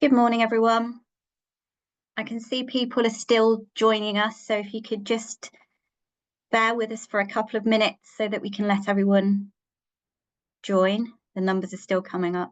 Good morning, everyone. I can see people are still joining us, so if you could just bear with us for a couple of minutes so that we can let everyone join. The numbers are still coming up.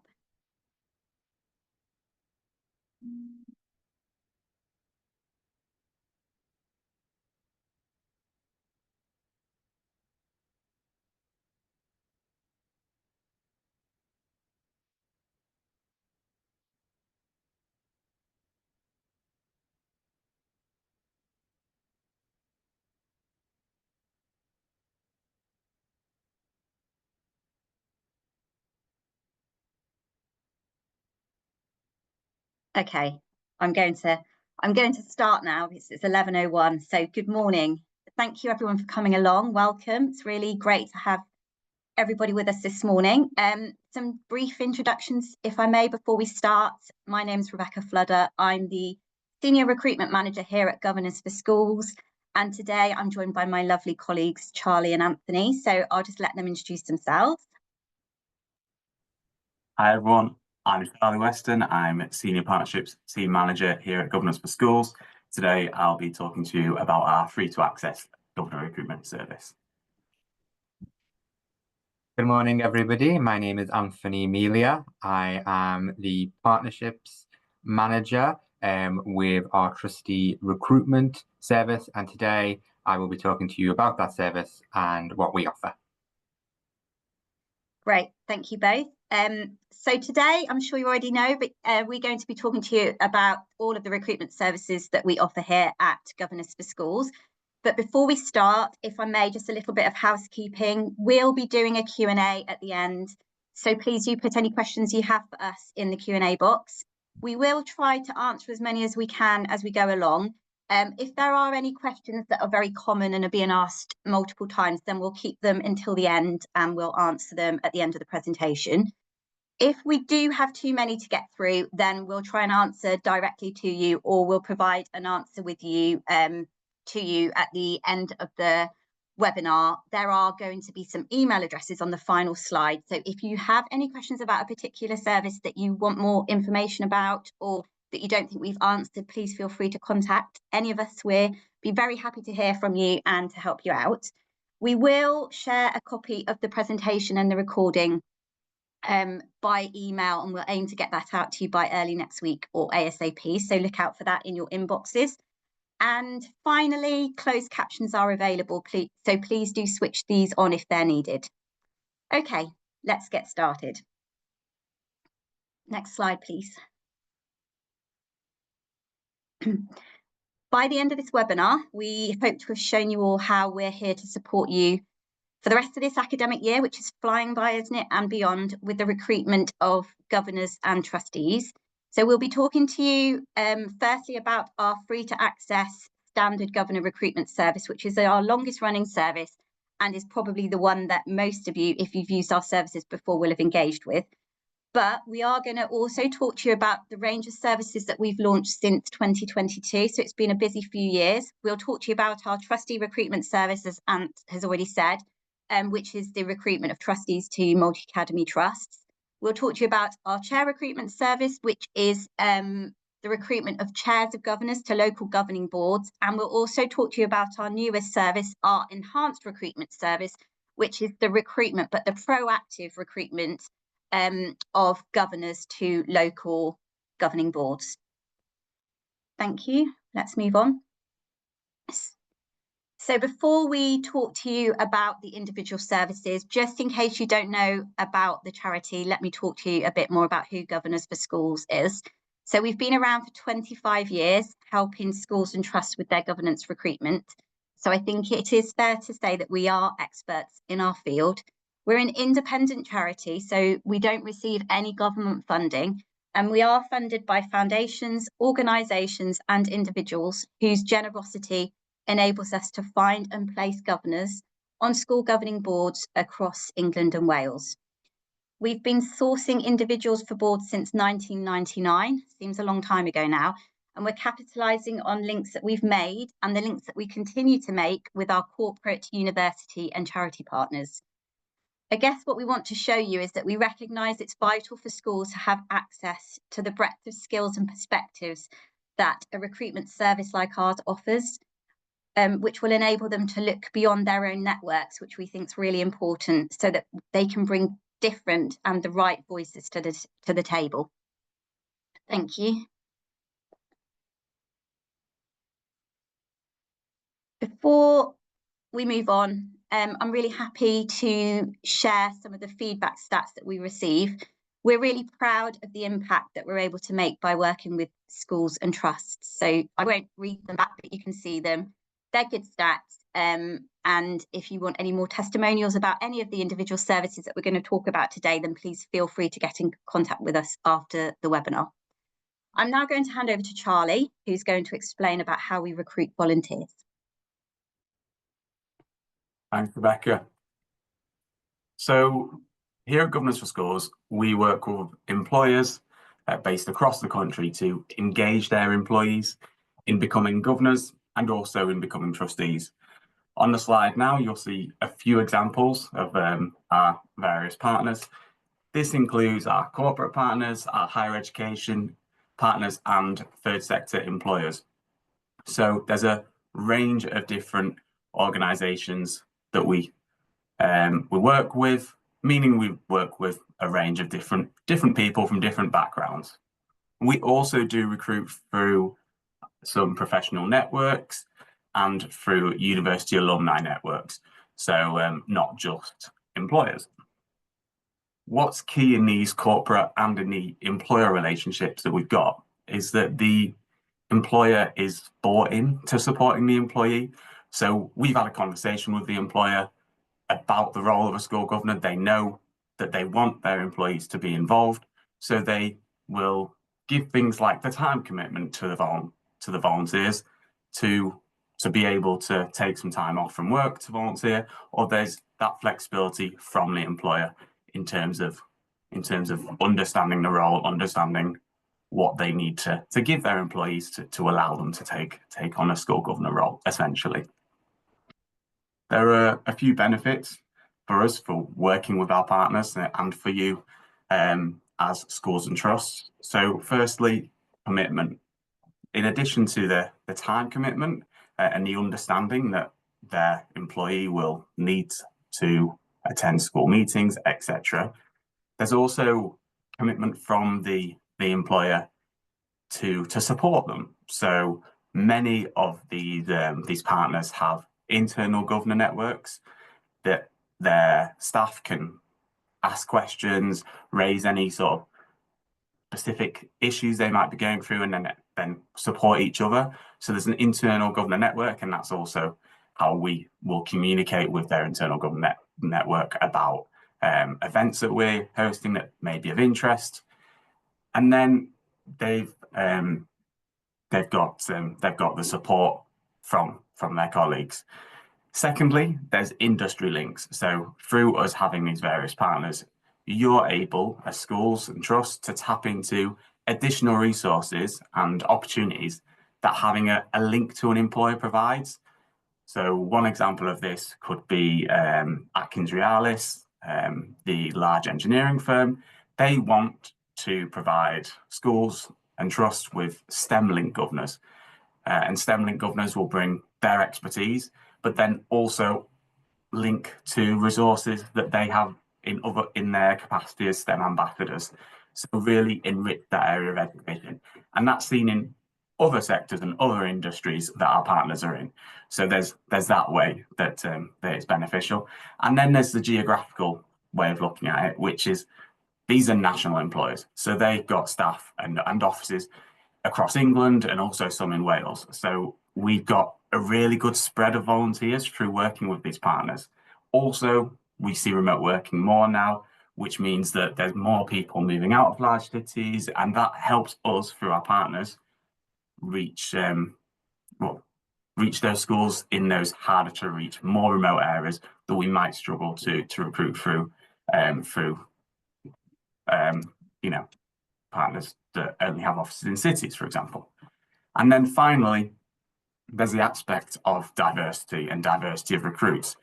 Okay, I'm going to start now because it's 11:01. So good morning. Thank you everyone for coming along. Welcome. It's really great to have everybody with us this morning. Some brief introductions, if I may, before we start. My name is Rebecca Fludder. I'm the Senior Recruitment Manager here at Governors for Schools. And today I'm joined by my lovely colleagues, Charlie and Anthony. So I'll just let them introduce themselves. Hi everyone, I'm Charlie Weston. I'm Senior Partnerships Team Manager here at Governors for Schools. Today I'll be talking to you about our free-to-access Governor Recruitment Service. Good morning, everybody. My name is Anthony Melia. I am the Partnerships Manager with our Trustee Recruitment Service, and today I will be talking to you about that service and what we offer. Great, thank you both. So today, I'm sure you already know, but we're going to be talking to you about all of the recruitment services that we offer here at Governors for Schools. But before we start, if I may, just a little bit of housekeeping. We'll be doing a Q&A at the end. So please do put any questions you have for us in the Q&A box. We will try to answer as many as we can as we go along. If there are any questions that are very common and are being asked multiple times, then we'll keep them until the end and we'll answer them at the end of the presentation. If we do have too many to get through, then we'll try and answer directly to you, or we'll provide an answer with you to you at the end of the webinar. There are going to be some email addresses on the final slide. So if you have any questions about a particular service that you want more information about, or that you don't think we've answered, please feel free to contact any of us. We'll be very happy to hear from you and to help you out. We will share a copy of the presentation and the recording by email, and we'll aim to get that out to you by early next week or ASAP. So look out for that in your inboxes. And finally, closed captions are available, so please do switch these on if they're needed. Okay, let's get started. Next slide, please. By the end of this webinar, we hope to have shown you all how we're here to support you for the rest of this academic year, which is flying by, isn't it, and beyond, with the recruitment of governors and trustees. So we'll be talking to you firstly about our free-to-access standard governor recruitment service, which is our longest running service and is probably the one that most of you, if you've used our services before, will have engaged with. But we are going to also talk to you about the range of services that we've launched since 2022. So it's been a busy few years. We'll talk to you about our Trustee Recruitment Service, as Ant has already said, which is the recruitment of trustees to multi-academy trusts. We'll talk to you about our Chair Recruitment Service, which is the recruitment of chairs of governors to local governing boards. And we'll also talk to you about our newest service, our Enhanced Recruitment Service, which is the recruitment, but the proactive recruitment of governors to local governing boards. Thank you. Let's move on. So before we talk to you about the individual services, just in case you don't know about the charity, let me talk to you a bit more about who Governors for Schools is. So we've been around for 25 years, helping schools and trusts with their governance recruitment. So I think it is fair to say that we are experts in our field. We're an independent charity, so we don't receive any government funding, and we are funded by foundations, organisations and individuals whose generosity enables us to find and place governors on school governing boards across England and Wales. We've been sourcing individuals for boards since 1999, seems a long time ago now, and we're capitalising on links that we've made and the links that we continue to make with our corporate, university and charity partners. I guess what we want to show you is that we recognise it's vital for schools to have access to the breadth of skills and perspectives that a recruitment service like ours offers, which will enable them to look beyond their own networks, which we think is really important, so that they can bring different and the right voices to the table. Thank you. Before we move on, I'm really happy to share some of the feedback stats that we receive. We're really proud of the impact that we're able to make by working with schools and trusts. So I won't read them back, but you can see them. They're good stats. And if you want any more testimonials about any of the individual services that we're going to talk about today, then please feel free to get in contact with us after the webinar. I'm now going to hand over to Charlie, who's going to explain about how we recruit volunteers. Thanks, Rebecca. So here at Governors for Schools, we work with employers based across the country to engage their employees in becoming governors and also in becoming trustees. On the slide now, you'll see a few examples of our various partners. This includes our corporate partners, our higher education partners, and third sector employers. So there's a range of different organisations that we work with, meaning we work with a range of different people from different backgrounds. We also do recruit through some professional networks and through university alumni networks, so not just employers. What's key in these corporate and in the employer relationships that we've got is that the employer is bought in to supporting the employee. So we've had a conversation with the employer about the role of a school governor. They know that they want their employees to be involved, so they will give things like the time commitment to the volunteers to be able to take some time off from work to volunteer, or there's that flexibility from the employer in terms of understanding the role, understanding what they need to give their employees to allow them to take on a school governor role, essentially. There are a few benefits for us for working with our partners and for you as schools and trusts. So firstly, commitment. In addition to the time commitment and the understanding that their employee will need to attend school meetings, etc., there's also commitment from the employer to support them. So many of these partners have internal governor networks that their staff can ask questions, raise any sort of specific issues they might be going through, and then support each other. So there's an internal governor network, and that's also how we will communicate with their internal governor network about events that we're hosting that may be of interest. And then they've got the support from their colleagues. Secondly, there's industry links. So through us having these various partners, you're able, as schools and trusts, to tap into additional resources and opportunities that having a link to an employer provides. So one example of this could be Atkins Realis, the large engineering firm. They want to provide schools and trusts with STEM link governors, and STEM link governors will bring their expertise, but then also link to resources that they have in their capacity as STEM ambassadors. So really enrich that area of education, and that's seen in other sectors and other industries that our partners are in. So there's that way that it's beneficial, and then there's the geographical way of looking at it, which is these are national employers, so they've got staff and offices across England and also some in Wales. So we've got a really good spread of volunteers through working with these partners. Also, we see remote working more now, which means that there's more people moving out of large cities, and that helps us through our partners reach those schools in those harder to reach, more remote areas that we might struggle to recruit through partners that only have offices in cities, for example. And then finally, there's the aspect of diversity and diversity of recruits.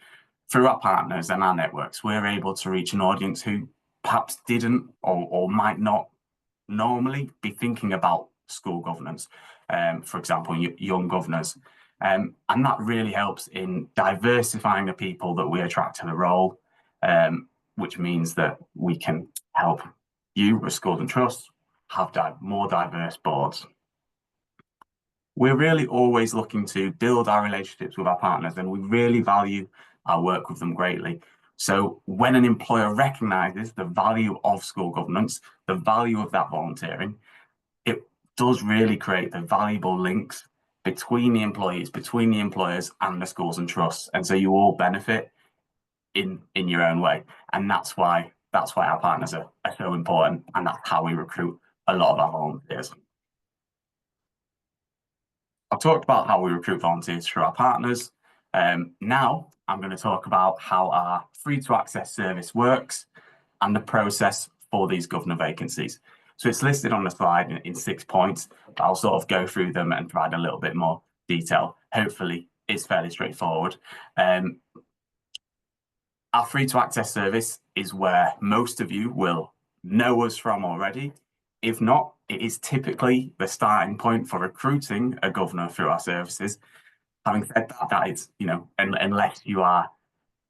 through our partners and our networks, we're able to reach an audience who perhaps didn't or might not normally be thinking about school governance, for example, young governors. And that really helps in diversifying the people that we attract to the role, which means that we can help you as Schools and Trusts have more diverse boards. We're really always looking to build our relationships with our partners, and we really value our work with them greatly. So when an employer recognises the value of school governance, the value of that volunteering, it does really create the valuable links between the employees, between the employers and the schools and trusts. And so you all benefit in your own way. And that's why our partners are so important, and that's how we recruit a lot of our volunteers. I've talked about how we recruit volunteers through our partners. Now I'm going to talk about how our free to access service works and the process for these governor vacancies. So it's listed on the slide in 6 points, but I'll sort of go through them and provide a little bit more detail. Hopefully it's fairly straightforward. Our free to access service is where most of you will know us from already. If not, it is typically the starting point for recruiting a governor through our services. Having said that, that is, unless you are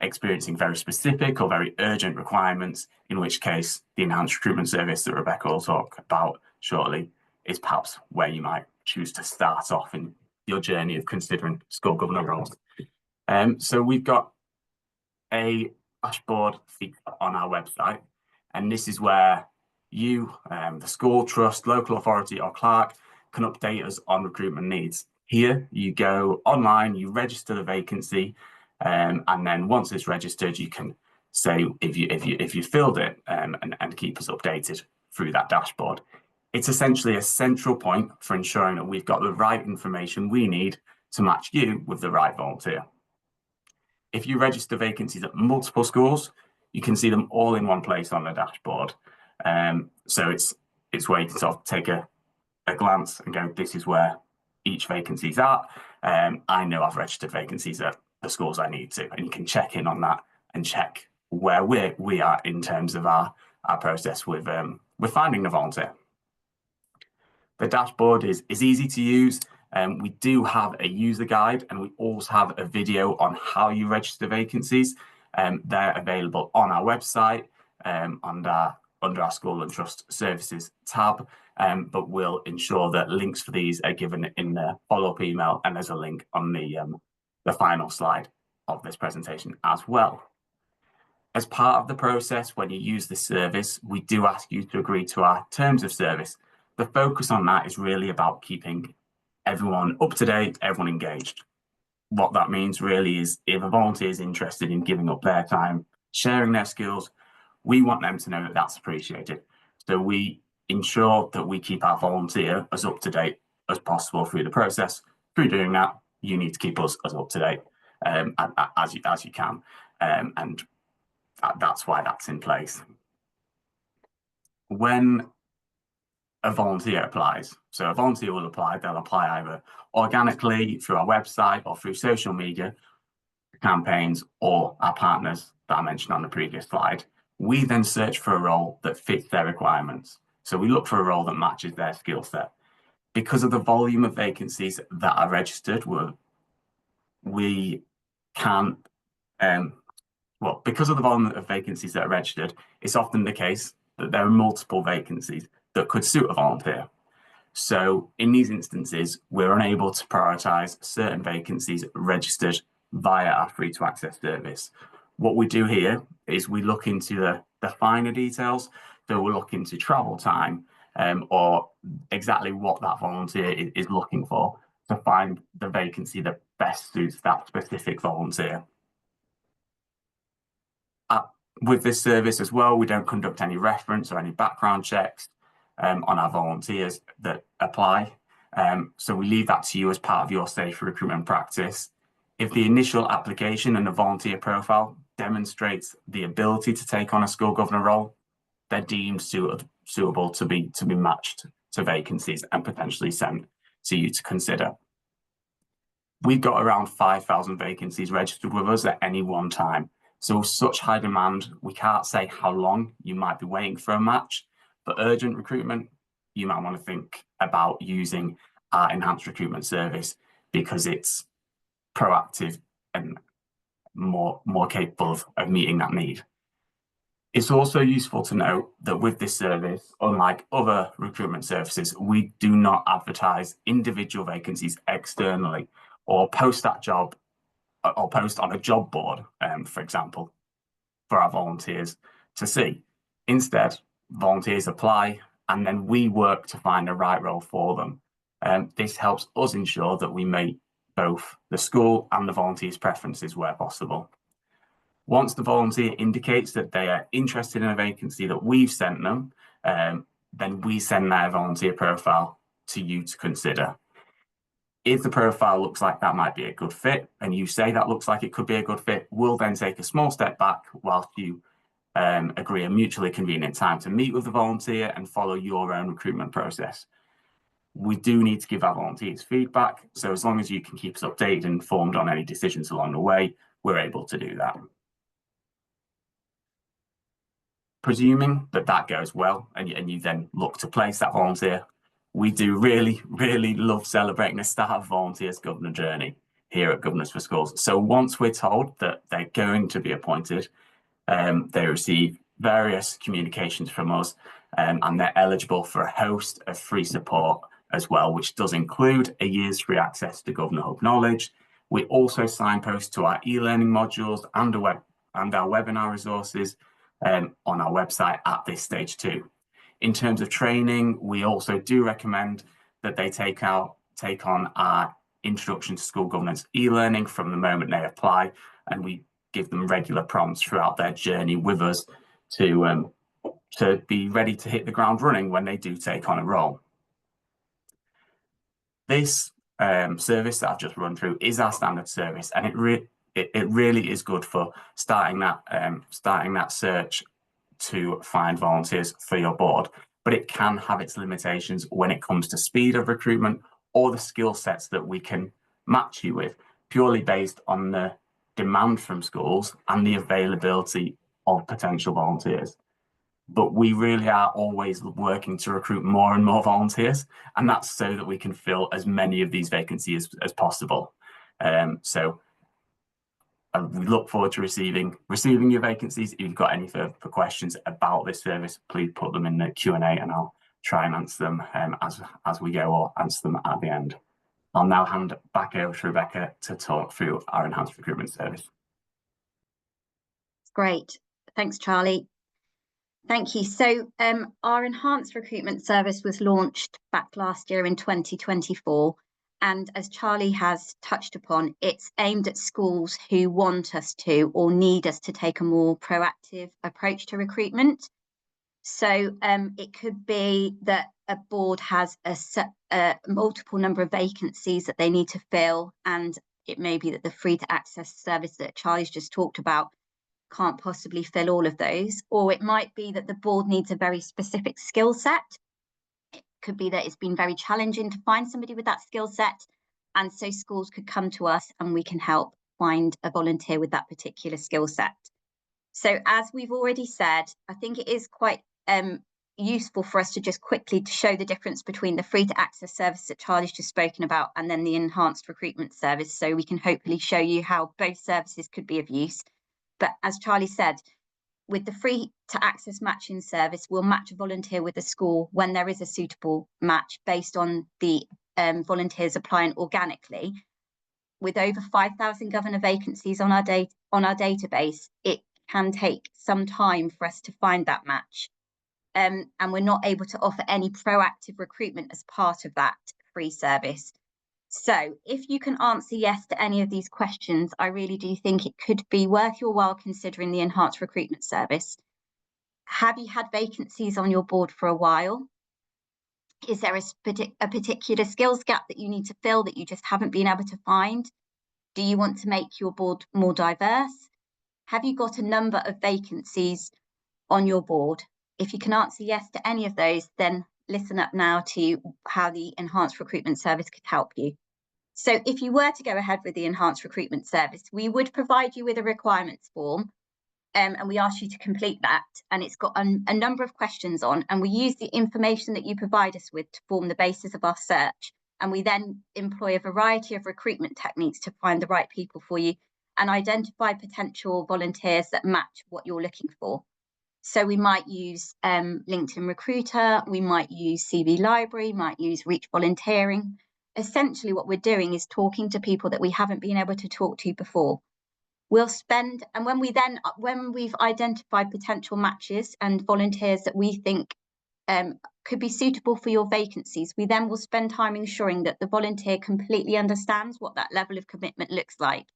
experiencing very specific or very urgent requirements, in which case the Enhanced Recruitment Service that Rebecca will talk about shortly is perhaps where you might choose to start off in your journey of considering school governor roles. So we've got a dashboard feature on our website, and this is where you, the school, trust, local authority or clerk can update us on recruitment needs. Here you go online, you register the vacancy, and then once it's registered, you can say if you filled it, and keep us updated through that dashboard. It's essentially a central point for ensuring that we've got the right information we need to match you with the right volunteer. If you register vacancies at multiple schools, you can see them all in one place on the dashboard. So it's where you can sort of take a glance and go, this is where each vacancy's at. I know I've registered vacancies at the schools I need to, and you can check in on that and check where we are in terms of our process with finding the volunteer. The dashboard is easy to use. We do have a user guide, and we also have a video on how you register vacancies. They're available on our website under our School and Trust Services tab, but we'll ensure that links for these are given in the follow-up email, and there's a link on the final slide of this presentation as well. As part of the process, when you use this service, we do ask you to agree to our terms of service. The focus on that is really about keeping everyone up to date, everyone engaged. What that means really is if a volunteer is interested in giving up their time, sharing their skills, we want them to know that that's appreciated. So we ensure that we keep our volunteer as up to date as possible through the process. Through doing that, you need to keep us as up to date as you can, and that's why that's in place. When a volunteer applies, so a volunteer will apply, they'll apply either organically through our website or through social media campaigns or our partners that I mentioned on the previous slide. We then search for a role that fits their requirements. So we look for a role that matches their skill set. Because of the volume of vacancies that are registered, because of the volume of vacancies that are registered, it's often the case that there are multiple vacancies that could suit a volunteer. So in these instances, we're unable to prioritise certain vacancies registered via our free to access service. What we do here is we look into the finer details. So we'll look into travel time or exactly what that volunteer is looking for to find the vacancy that best suits that specific volunteer. With this service as well, we don't conduct any reference or any background checks on our volunteers that apply. So we leave that to you as part of your safe recruitment practice. If the initial application and the volunteer profile demonstrates the ability to take on a school governor role, they're deemed suitable to be matched to vacancies and potentially sent to you to consider. We've got around 5,000 vacancies registered with us at any one time. So such high demand, we can't say how long you might be waiting for a match. For urgent recruitment, you might want to think about using our Enhanced Recruitment Service because it's proactive and more capable of meeting that need. It's also useful to note that with this service, unlike other recruitment services, we do not advertise individual vacancies externally or post that job or post on a job board, for example, for our volunteers to see. Instead, volunteers apply and then we work to find the right role for them. This helps us ensure that we meet both the school and the volunteers' preferences where possible. Once the volunteer indicates that they are interested in a vacancy that we've sent them, then we send their volunteer profile to you to consider. If the profile looks like that might be a good fit, and you say that looks like it could be a good fit, we'll then take a small step back whilst you agree a mutually convenient time to meet with the volunteer and follow your own recruitment process. We do need to give our volunteers feedback, so as long as you can keep us updated and informed on any decisions along the way, we're able to do that. Presuming that that goes well and you then look to place that volunteer, we do really love celebrating the start of volunteers' governor journey here at Governors for Schools. So once we're told that they're going to be appointed, they receive various communications from us and they're eligible for a host of free support as well, which does include a year's free access to Governor Hub Knowledge. We also signpost to our e-learning modules and our webinar resources on our website at this stage too. In terms of training, we also do recommend that they take on our Introduction to School Governance e-learning from the moment they apply, and we give them regular prompts throughout their journey with us to be ready to hit the ground running when they do take on a role. This service that I've just run through is our standard service, and it really is good for starting that search to find volunteers for your board, but it can have its limitations when it comes to speed of recruitment or the skill sets that we can match you with, purely based on the demand from schools and the availability of potential volunteers. But we really are always working to recruit more and more volunteers, and that's so that we can fill as many of these vacancies as possible. So we look forward to receiving your vacancies. If you've got any further questions about this service, please put them in the Q&A and I'll try and answer them as we go, or answer them at the end. I'll now hand back over to Rebecca to talk through our Enhanced Recruitment Service. Great. Thanks, Charlie. Thank you. So our Enhanced Recruitment Service was launched back last year in 2024. And as Charlie has touched upon, it's aimed at schools who want us to or need us to take a more proactive approach to recruitment. So it could be that a board has a multiple number of vacancies that they need to fill, and it may be that the free to access service that Charlie's just talked about can't possibly fill all of those. Or it might be that the board needs a very specific skill set. Could be that it's been very challenging to find somebody with that skill set, and so schools could come to us and we can help find a volunteer with that particular skill set. So as we've already said, I think it is quite useful for us to just quickly show the difference between the free to access service that Charlie's just spoken about and then the Enhanced Recruitment Service, so we can hopefully show you how both services could be of use. But as Charlie said, with the free to access matching service, we'll match a volunteer with a school when there is a suitable match based on the volunteers applying organically. With over 5,000 governor vacancies on our database, it can take some time for us to find that match. And we're not able to offer any proactive recruitment as part of that free service. So if you can answer yes to any of these questions, I really do think it could be worth your while considering the Enhanced Recruitment Service. Have you had vacancies on your board for a while? Is there a particular skills gap that you need to fill that you just haven't been able to find? Do you want to make your board more diverse? Have you got a number of vacancies on your board? If you can answer yes to any of those, then listen up now to how the Enhanced Recruitment Service could help you. So if you were to go ahead with the Enhanced Recruitment Service, we would provide you with a requirements form, and we ask you to complete that. And it's got a number of questions on, and we use the information that you provide us with to form the basis of our search. And we then employ a variety of recruitment techniques to find the right people for you and identify potential volunteers that match what you're looking for. So we might use LinkedIn Recruiter, we might use CV Library, might use Reach Volunteering. Essentially what we're doing is talking to people that we haven't been able to talk to before. We'll spend, and when we've identified potential matches and volunteers that we think could be suitable for your vacancies, we then will spend time ensuring that the volunteer completely understands what that level of commitment looks like.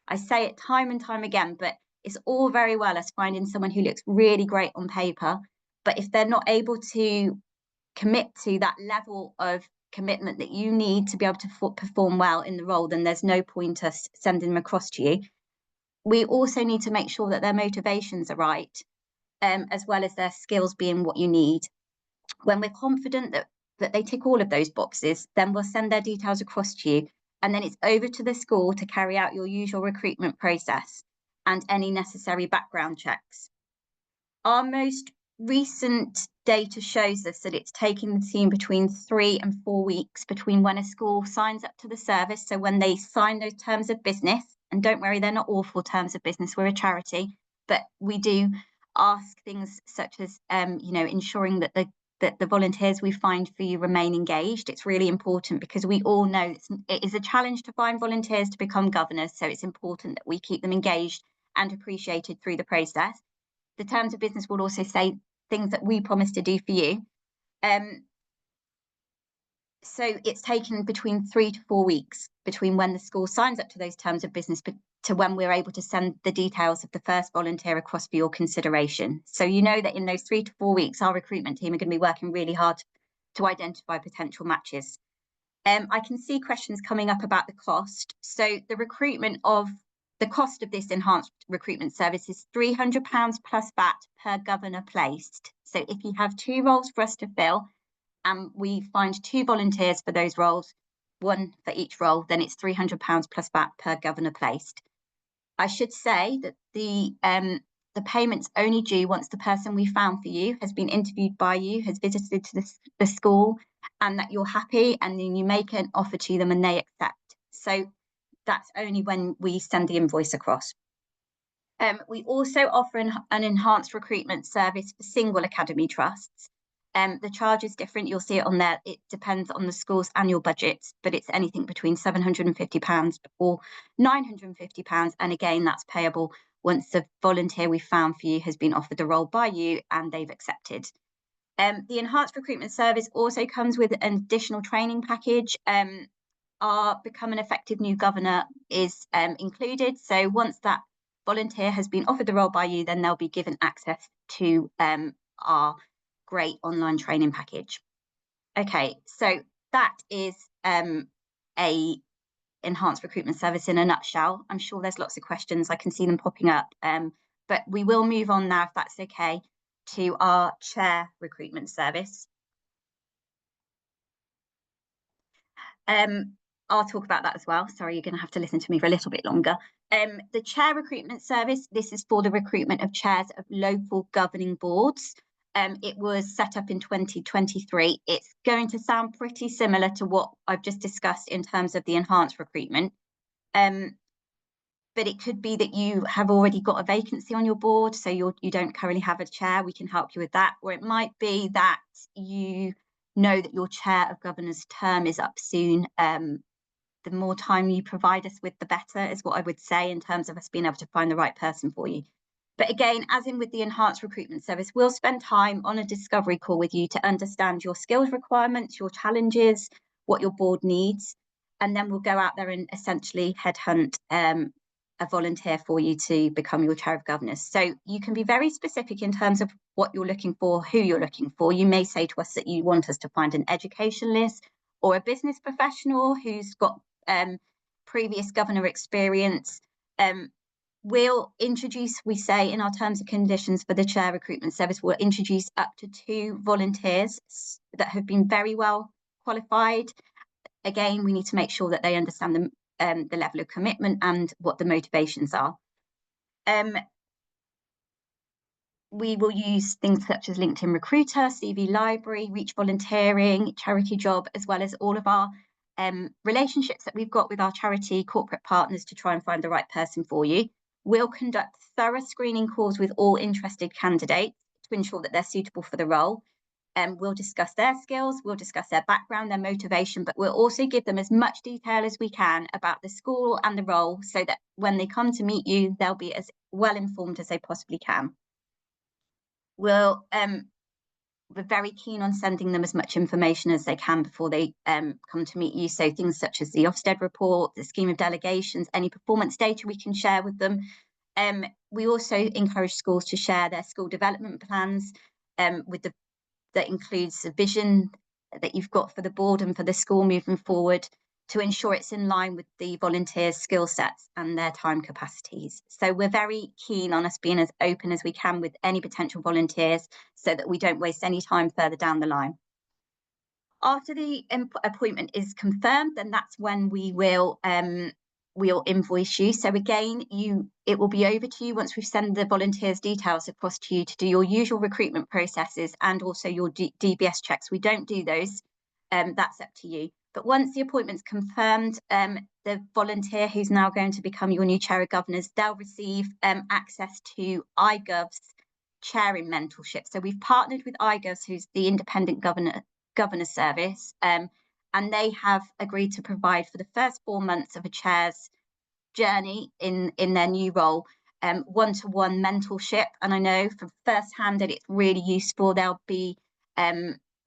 I say it time and time again, but it's all very well as finding someone who looks really great on paper, but if they're not able to commit to that level of commitment that you need to be able to perform well in the role, then there's no point us sending them across to you. We also need to make sure that their motivations are right, as well as their skills being what you need. When we're confident that they tick all of those boxes, then we'll send their details across to you, and then it's over to the school to carry out your usual recruitment process and any necessary background checks. Our most recent data shows us that it's taking the team between 3 and 4 weeks between when a school signs up to the service, so when they sign those terms of business, and don't worry, they're not awful terms of business, we're a charity, but we do ask things such as ensuring that the volunteers we find for you remain engaged. It's really important because we all know it is a challenge to find volunteers to become governors, so it's important that we keep them engaged and appreciated through the process. The terms of business will also say things that we promise to do for you. So it's taken between 3 to 4 weeks between when the school signs up to those terms of business to when we're able to send the details of the first volunteer across for your consideration. So you know that in those 3 to 4 weeks, our recruitment team are going to be working really hard to identify potential matches. I can see questions coming up about the cost. So the cost of this enhanced recruitment service is £300 plus VAT per governor placed. So if you have 2 roles for us to fill, and we find 2 volunteers for those roles, 1 for each role, then it's £300 plus VAT per governor placed. I should say that the payment's only due once the person we found for you has been interviewed by you, has visited to the school, and that you're happy, and then you make an offer to them and they accept. So that's only when we send the invoice across. We also offer an enhanced recruitment service for single academy trusts. The charge is different. You'll see it on there. It depends on the school's annual budgets, but it's anything between £750 or £950. And again, that's payable once the volunteer we found for you has been offered the role by you and they've accepted. The Enhanced Recruitment Service also comes with an additional training package. Our Become an Effective New Governor is included. So once that volunteer has been offered the role by you, then they'll be given access to our great online training package. Okay, so that is a enhanced recruitment service in a nutshell. I'm sure there's lots of questions. I can see them popping up, but we will move on now, if that's okay, to our chair recruitment service. I'll talk about that as well. Sorry, you're going to have to listen to me for a little bit longer. The chair recruitment service, this is for the recruitment of chairs of local governing boards. It was set up in 2023. It's going to sound pretty similar to what I've just discussed in terms of the enhanced recruitment. But it could be that you have already got a vacancy on your board, so you don't currently have a chair. We can help you with that. Or it might be that you know that your chair of governors term is up soon. The more time you provide us with, the better, is what I would say in terms of us being able to find the right person for you. But again, as in with the enhanced recruitment service, we'll spend time on a discovery call with you to understand your skills requirements, your challenges, what your board needs, and then we'll go out there and essentially headhunt a volunteer for you to become your chair of governors. So you can be very specific in terms of what you're looking for, who you're looking for. You may say to us that you want us to find an educationalist or a business professional who's got previous governor experience. We'll introduce, we say in our terms and conditions for the chair recruitment service, we'll introduce up to 2 volunteers that have been very well qualified, again, we need to make sure that they understand the level of commitment and what the motivations are. We will use things such as LinkedIn Recruiter, CV Library, Reach Volunteering, Charity Job, as well as all of our relationships that we've got with our charity corporate partners to try and find the right person for you. We'll conduct thorough screening calls with all interested candidates to ensure that they're suitable for the role. We'll discuss their skills, we'll discuss their background, their motivation, but we'll also give them as much detail as we can about the school and the role so that when they come to meet you, they'll be as well informed as they possibly can. We're very keen on sending them as much information as they can before they come to meet you. So things such as the Ofsted report, the scheme of delegations, any performance data we can share with them. We also encourage schools to share their school development plans that includes the vision that you've got for the board and for the school moving forward to ensure it's in line with the volunteers' skill sets and their time capacities. So we're very keen on us being as open as we can with any potential volunteers so that we don't waste any time further down the line. After the appointment is confirmed, then that's when we'll invoice you. So again, it will be over to you once we've sent the volunteers' details across to you to do your usual recruitment processes and also your DBS checks. We don't do those. That's up to you. But once the appointment's confirmed, the volunteer who's now going to become your new chair of governors, they'll receive access to iGov's chairing mentorship. So we've partnered with iGov's, who's the independent governor service, and they have agreed to provide for the first 4 months of a chair's journey in their new role, one-to-one mentorship. And I know from firsthand that it's really useful. They'll be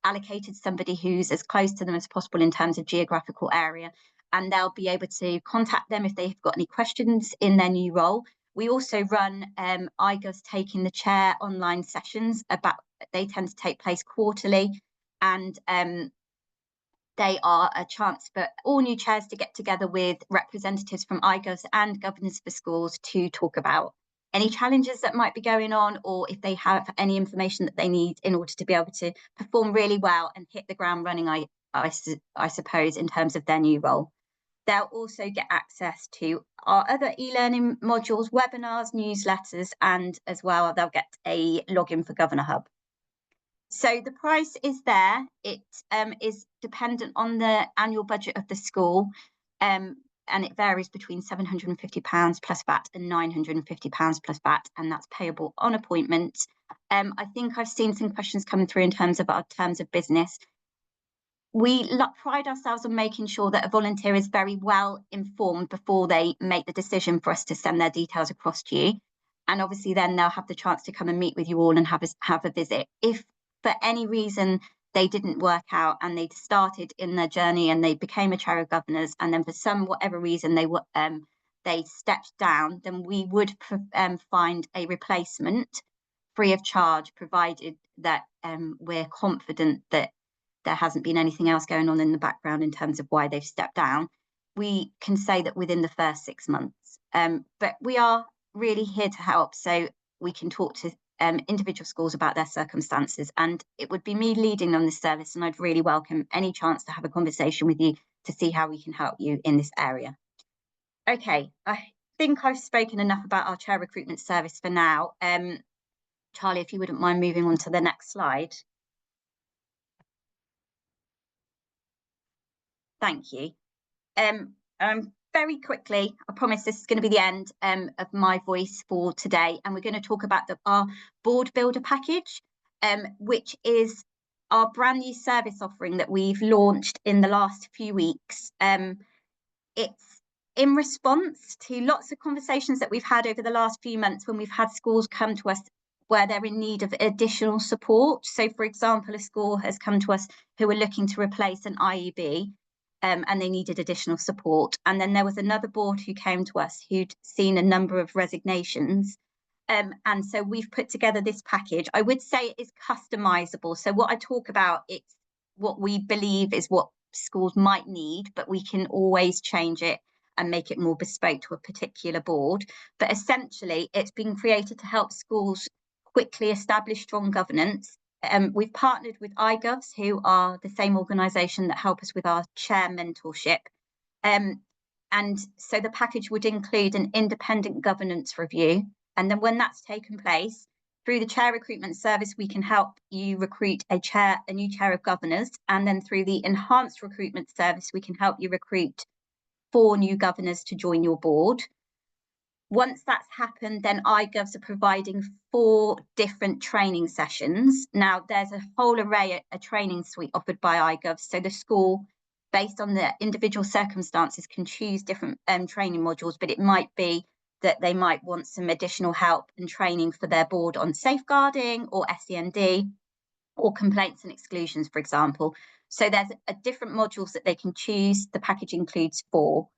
allocated somebody who's as close to them as possible in terms of geographical area, and they'll be able to contact them if they've got any questions in their new role. We also run iGov's Taking the Chair online sessions. They tend to take place quarterly, and they are a chance for all new chairs to get together with representatives from iGov's and Governors for Schools to talk about any challenges that might be going on, or if they have any information that they need in order to be able to perform really well and hit the ground running, I suppose, in terms of their new role. They'll also get access to our other e-learning modules, webinars, newsletters, and as well, they'll get a login for Governor Hub. So the price is there. It is dependent on the annual budget of the school, and it varies between £750 plus VAT and £950 plus VAT, and that's payable on appointment. I think I've seen some questions coming through in terms of our terms of business. We pride ourselves on making sure that a volunteer is very well informed before they make the decision for us to send their details across to you. And obviously then they'll have the chance to come and meet with you all and have a visit. If for any reason they didn't work out and they'd started in their journey and they became a chair of governors, and then for whatever reason they stepped down, then we would find a replacement free of charge, provided that we're confident that there hasn't been anything else going on in the background in terms of why they've stepped down. We can say that within the first 6 months. But we are really here to help, so we can talk to individual schools about their circumstances, and it would be me leading on this service, and I'd really welcome any chance to have a conversation with you to see how we can help you in this area. Okay, I think I've spoken enough about our chair recruitment service for now. Charlie, if you wouldn't mind moving on to the next slide. Thank you. Very quickly, I promise this is going to be the end of my voice for today, and we're going to talk about our board builder package, which is our brand new service offering that we've launched in the last few weeks. It's in response to lots of conversations that we've had over the last few months when we've had schools come to us where they're in need of additional support. So, for example, a school has come to us who are looking to replace an IEB. And they needed additional support. And then there was another board who came to us who'd seen a number of resignations. And so we've put together this package. I would say it is customizable. So what I talk about, it's what we believe is what schools might need, but we can always change it and make it more bespoke to a particular board. But essentially, it's been created to help schools quickly establish strong governance, we've partnered with iGovs, who are the same organisation that help us with our chair mentorship. And so the package would include an independent governance review. And then when that's taken place, through the Chair Recruitment Service, we can help you recruit a new chair of governors. And then through the Enhanced Recruitment Service, we can help you recruit 4 new governors to join your board. Once that's happened, then iGovs are providing 4 different training sessions. Now, there's a whole array, a training suite offered by iGovs. So the school, based on the individual circumstances, can choose different training modules, but it might be that they might want some additional help and training for their board on safeguarding or SEND or complaints and exclusions, for example. So there's different modules that they can choose. The package includes 4.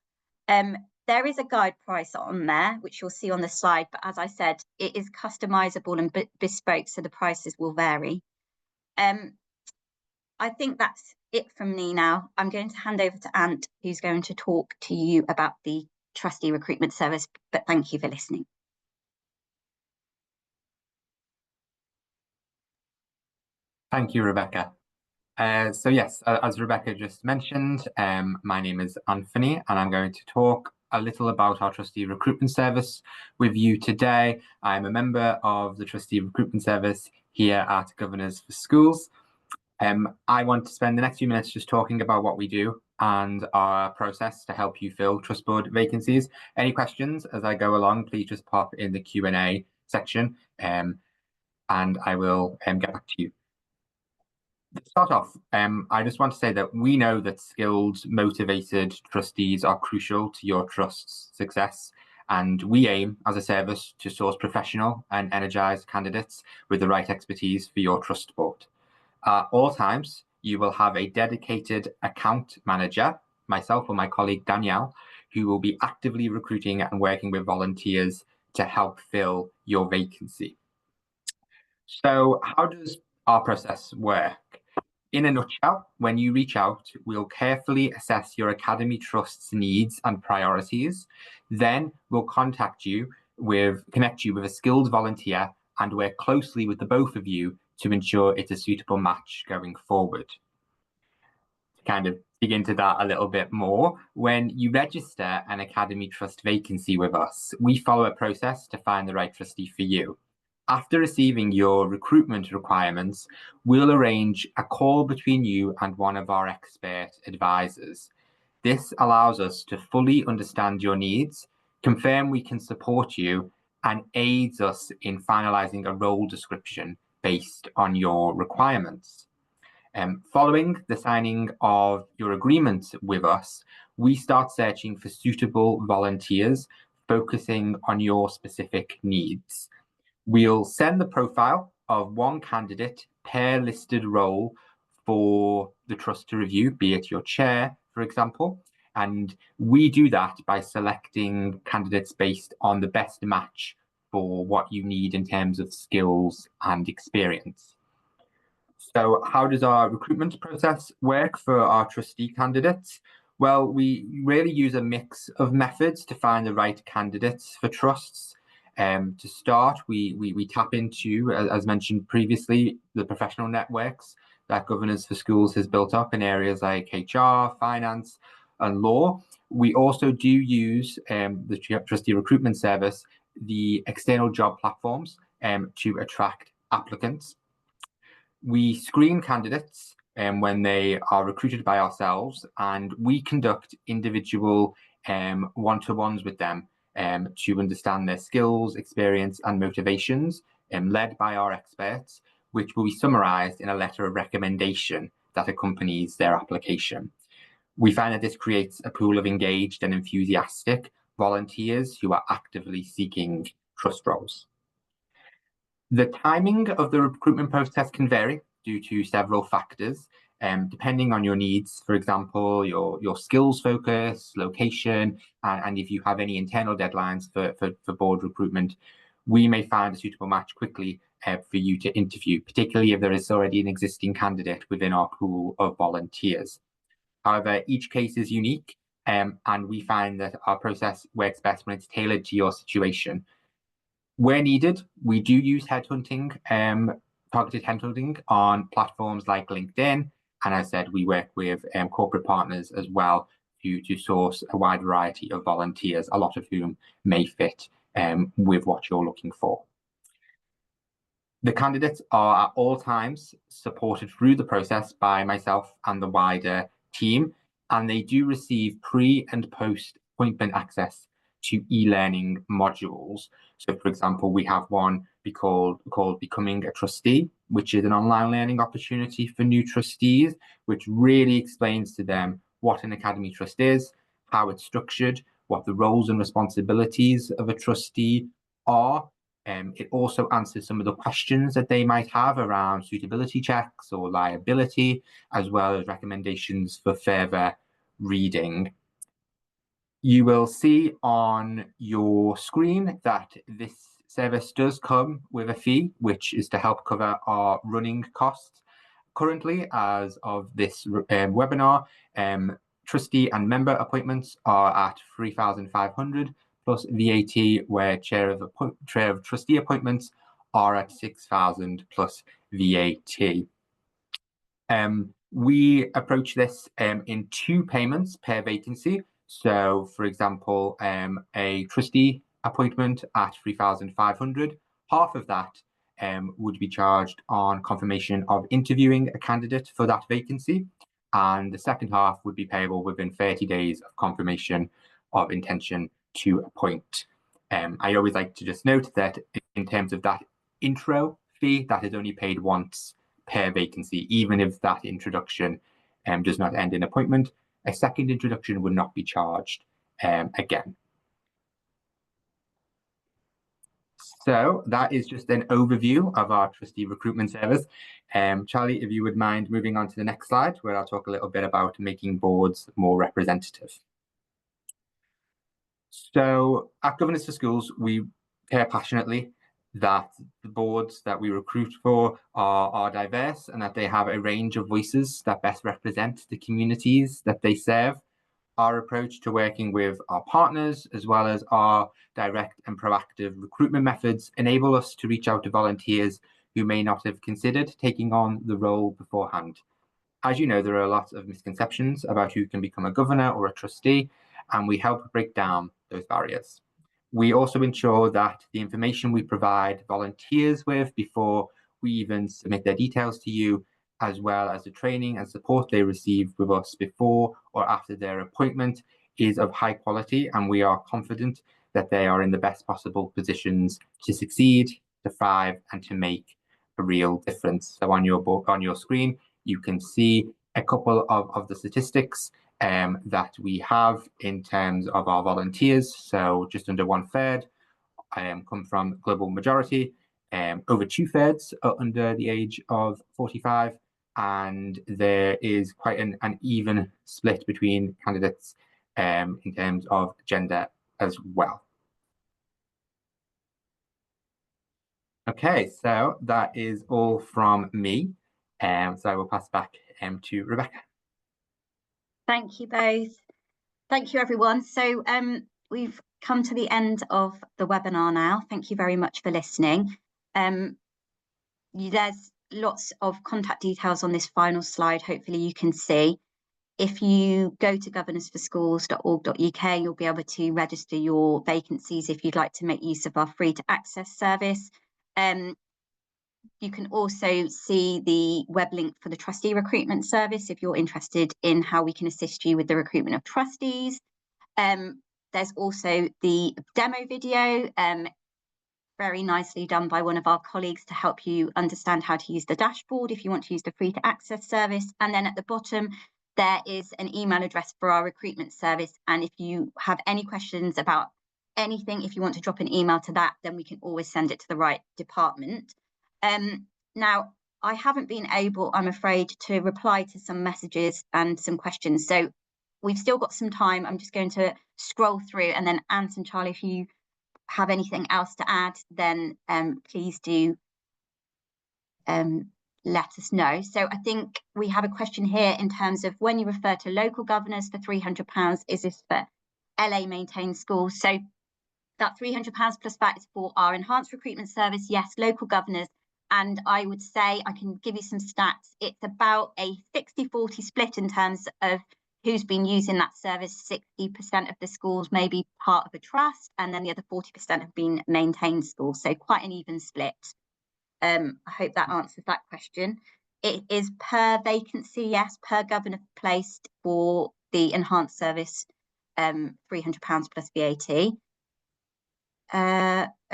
There is a guide price on there, which you'll see on the slide, but as I said, it is customizable and bespoke, so the prices will vary. I think that's it from me now. I'm going to hand over to Ant, who's going to talk to you about the Trustee Recruitment Service, but thank you for listening. Thank you, Rebecca. So yes, as Rebecca just mentioned, my name is Anthony, and I'm going to talk a little about our Trustee Recruitment Service with you today. I'm a member of the Trustee Recruitment Service here at Governors for Schools. I want to spend the next few minutes just talking about what we do and our process to help you fill trust board vacancies. Any questions as I go along, please just pop in the Q&A section, and I will get back to you. To start off, I just want to say that we know that skilled, motivated trustees are crucial to your trust's success, and we aim as a service to source professional and energised candidates with the right expertise for your trust board. At all times, you will have a dedicated account manager, myself or my colleague Danielle, who will be actively recruiting and working with volunteers to help fill your vacancy. So how does our process work? In a nutshell, when you reach out, we'll carefully assess your Academy Trust's needs and priorities. Then we'll connect you with a skilled volunteer and work closely with the both of you to ensure it's a suitable match going forward. To kind of dig into that a little bit more, when you register an Academy Trust vacancy with us, we follow a process to find the right trustee for you. After receiving your recruitment requirements, we'll arrange a call between you and one of our expert advisors. This allows us to fully understand your needs, confirm we can support you, and aids us in finalising a role description based on your requirements. Following the signing of your agreement with us, we start searching for suitable volunteers, focusing on your specific needs. We'll send the profile of one candidate per listed role for the trust to review, be it your chair, for example, and we do that by selecting candidates based on the best match for what you need in terms of skills and experience. So how does our recruitment process work for our trustee candidates? Well, we really use a mix of methods to find the right candidates for trusts. To start, we tap into, as mentioned previously, the professional networks that Governors for Schools has built up in areas like HR, finance, and law. We also do use the Trustee Recruitment Service, the external job platforms, to attract applicants. We screen candidates when they are recruited by ourselves, and we conduct individual one-to-ones with them to understand their skills, experience, and motivations, led by our experts, which will be summarised in a letter of recommendation that accompanies their application. We find that this creates a pool of engaged and enthusiastic volunteers who are actively seeking trust roles. The timing of the recruitment process can vary due to several factors, depending on your needs, for example, your skills focus, location, and if you have any internal deadlines for board recruitment. We may find a suitable match quickly for you to interview, particularly if there is already an existing candidate within our pool of volunteers. However, each case is unique, and we find that our process works best when it's tailored to your situation. Where needed, we do use headhunting targeted headhunting on platforms like LinkedIn. And as I said, we work with corporate partners as well to source a wide variety of volunteers, a lot of whom may fit with what you're looking for. The candidates are at all times supported through the process by myself and the wider team, and they do receive pre and post appointment access to e-learning modules. So for example, we have one called Becoming a Trustee, which is an online learning opportunity for new trustees, which really explains to them what an Academy Trust is, how it's structured, what the roles and responsibilities of a trustee are. It also answers some of the questions that they might have around suitability checks or liability, as well as recommendations for further reading. You will see on your screen that this service does come with a fee, which is to help cover our running costs. Currently, as of this webinar, trustee and member appointments are at 3,500 plus VAT, where chair of trustee appointments are at 6,000 plus VAT. We approach this in 2 payments per vacancy. So, for example, a trustee appointment at 3,500, half of that would be charged on confirmation of interviewing a candidate for that vacancy, and the second half would be payable within 30 days of confirmation of intention to appoint. I always like to just note that in terms of that intro fee, that is only paid once per vacancy, even if that introduction does not end in appointment. A second introduction would not be charged again. So that is just an overview of our Trustee Recruitment Service. Charlie, if you would mind moving on to the next slide, where I'll talk a little bit about making boards more representative. So at Governors for Schools, we care passionately that the boards that we recruit for are diverse and that they have a range of voices that best represent the communities that they serve. Our approach to working with our partners, as well as our direct and proactive recruitment methods, enable us to reach out to volunteers who may not have considered taking on the role beforehand. As you know, there are lots of misconceptions about who can become a governor or a trustee, and we help break down those barriers. We also ensure that the information we provide volunteers with before we even submit their details to you, as well as the training and support they receive with us before or after their appointment, is of high quality, and we are confident that they are in the best possible positions to succeed, to thrive, and to make a real difference. So on your screen, you can see a couple of the statistics that we have in terms of our volunteers. So just under 1/3 come from global majority, over 2/3 are under the age of 45, and there is quite an even split between candidates in terms of gender as well. Okay, so that is all from me. So I will pass back to Rebecca. Thank you both. Thank you, everyone. So we've come to the end of the webinar now. Thank you very much for listening. There's lots of contact details on this final slide. Hopefully you can see. If you go to governorsforschools.org.uk, you'll be able to register your vacancies if you'd like to make use of our free to access service. You can also see the web link for the Trustee Recruitment Service if you're interested in how we can assist you with the recruitment of trustees. There's also the demo video, very nicely done by one of our colleagues to help you understand how to use the dashboard if you want to use the free to access service. And then at the bottom, there is an email address for our recruitment service. And if you have any questions about anything, if you want to drop an email to that, then we can always send it to the right department. Now, I haven't been able, I'm afraid, to reply to some messages and some questions. So we've still got some time. I'm just going to scroll through, and then Ant and Charlie, if you have anything else to add, then please do let us know. So I think we have a question here in terms of when you refer to local governors for £300, is this for LA maintained schools? So that £300 plus VAT is for our enhanced recruitment service. Yes, local governors And I would say, I can give you some stats, it's about a 60-40 split in terms of who's been using that service. 60% of the schools may be part of a trust, and then the other 40% have been maintained schools. So quite an even split. I hope that answers that question. It is per vacancy, yes, per governor placed for the enhanced service, £300 plus VAT.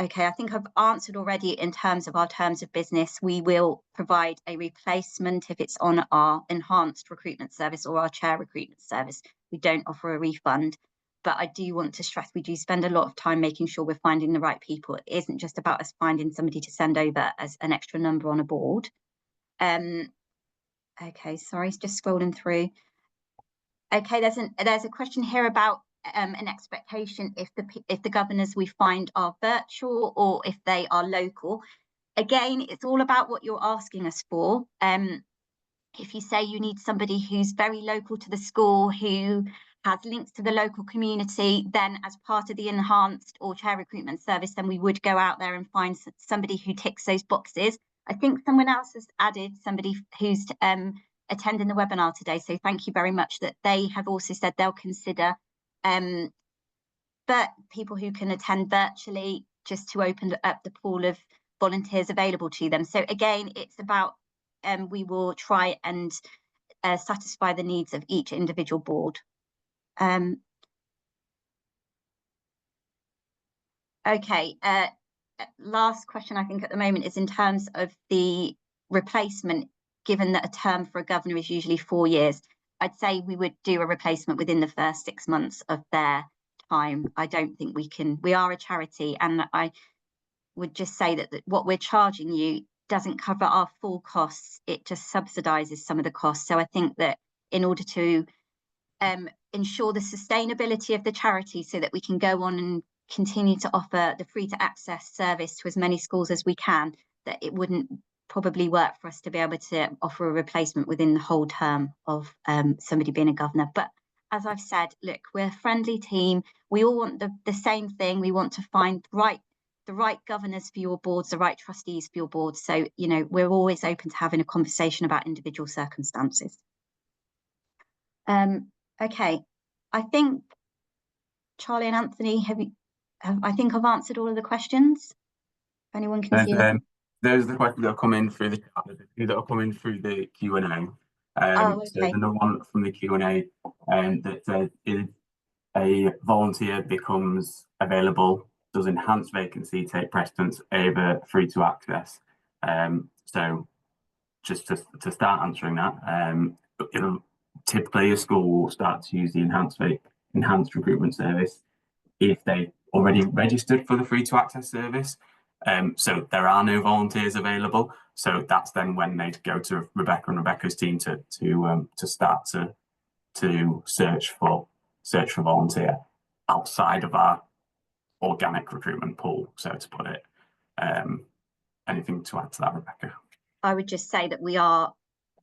Okay, I think I've answered already in terms of our terms of business. We will provide a replacement if it's on our enhanced recruitment service or our chair recruitment service. We don't offer a refund, but I do want to stress we do spend a lot of time making sure we're finding the right people. It isn't just about us finding somebody to send over as an extra number on a board. Okay, sorry, just scrolling through. Okay, there's a question here about an expectation if the governors we find are virtual or if they are local. Again, it's all about what you're asking us for. If you say you need somebody who's very local to the school, who has links to the local community, then as part of the enhanced or chair recruitment service, then we would go out there and find somebody who ticks those boxes. I think someone else has added somebody who's attending the webinar today, so thank you very much, that they have also said they'll consider but people who can attend virtually, just to open up the pool of volunteers available to them. So again, it's about we will try and satisfy the needs of each individual board. Okay, last question I think at the moment is in terms of the replacement, given that a term for a governor is usually 4 years. I'd say we would do a replacement within the first 6 months of their time. I don't think we are a charity, and I would just say that what we're charging you doesn't cover our full costs. It just subsidises some of the costs. So I think that in order to ensure the sustainability of the charity so that we can go on and continue to offer the free to access service to as many schools as we can, that it wouldn't probably work for us to be able to offer a replacement within the whole term of somebody being a governor. But as I've said, look, we're a friendly team. We all want the same thing. We want to find the right governors for your boards, the right trustees for your boards. So, you know, we're always open to having a conversation about individual circumstances. Okay, I think Charlie and Anthony, I think I've answered all of the questions. If anyone can see them. Those are the questions that are coming through the Q&A. Okay. So another one from the Q&A that says, if a volunteer becomes available, does enhanced vacancy take precedence over free to access? So just to start answering that, typically a school will start to use the enhanced recruitment service if they already registered for the free to access service. So there are no volunteers available. So that's then when they'd go to Rebecca and Rebecca's team to start to search for volunteer outside of our organic recruitment pool, so to put it. Anything to add to that, Rebecca? I would just say that we are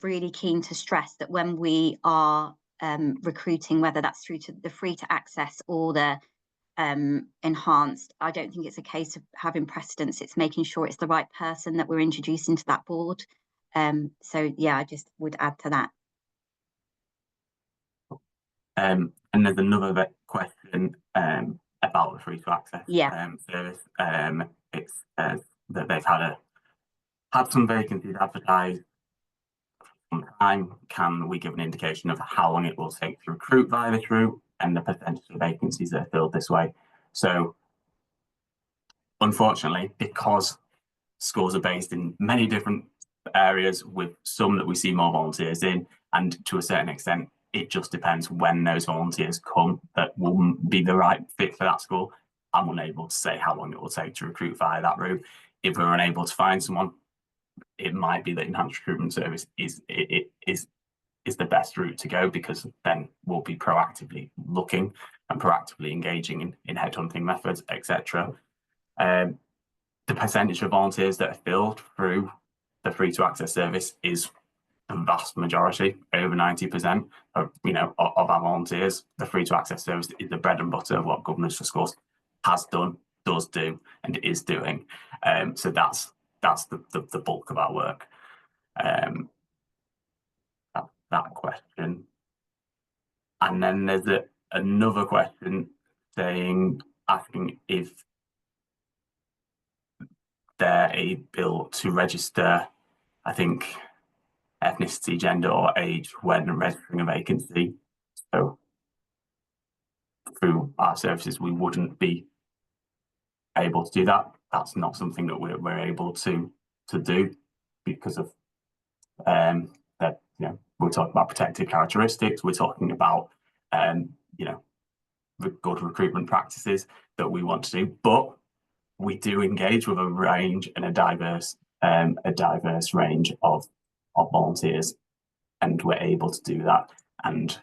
really keen to stress that when we are recruiting, whether that's through to the free to access or the enhanced, I don't think it's a case of having precedence. It's making sure it's the right person that we're introducing to that board. So yeah, I just would add to that. And there's another question about the free to access service. It's that they've had some vacancies advertised for some time. Can we give an indication of how long it will take to recruit via this route and the percentage of vacancies that are filled this way? So unfortunately, because schools are based in many different areas, with some that we see more volunteers in, and to a certain extent it just depends when those volunteers come that will be the right fit for that school. I'm unable to say how long it will take to recruit via that route. If we're unable to find someone, it might be that enhanced recruitment service is the best route to go, because then we'll be proactively looking and proactively engaging in headhunting methods, etc. The percentage of volunteers that are filled through the free to access service is the vast majority, over 90% of our volunteers. The free to access service is the bread and butter of what Governors for Schools has done, does do, and is doing. So that's that's the bulk of our work. That question. And then there's another question asking if they're able to register, I think, ethnicity, gender or age when registering a vacancy. So through our services, we wouldn't be able to do that. That's not something that we're able to do because of that. We're talking about protected characteristics. We're talking about good recruitment practices that we want to do, but we do engage with a range and a diverse range of volunteers, and we're able to do that. And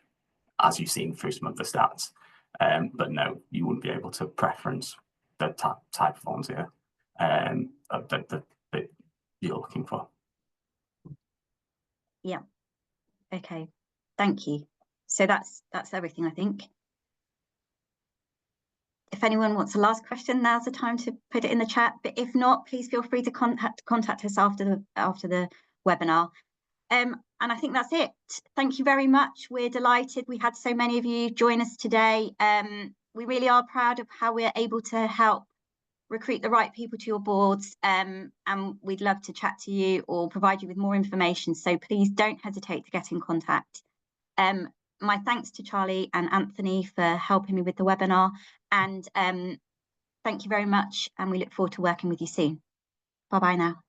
as you've seen through some of the stats, but no, you wouldn't be able to preference the type of volunteer that you're looking for. Yeah. Okay. Thank you. So that's everything, I think. If anyone wants a last question, now's the time to put it in the chat. But if not, please feel free to contact us after the webinar. And I think that's it. Thank you very much. We're delighted we had so many of you join us today. We really are proud of how we're able to help recruit the right people to your boards, and we'd love to chat to you or provide you with more information. So please don't hesitate to get in contact. My thanks to Charlie and Anthony for helping me with the webinar, and thank you very much, and we look forward to working with you soon. Bye bye now.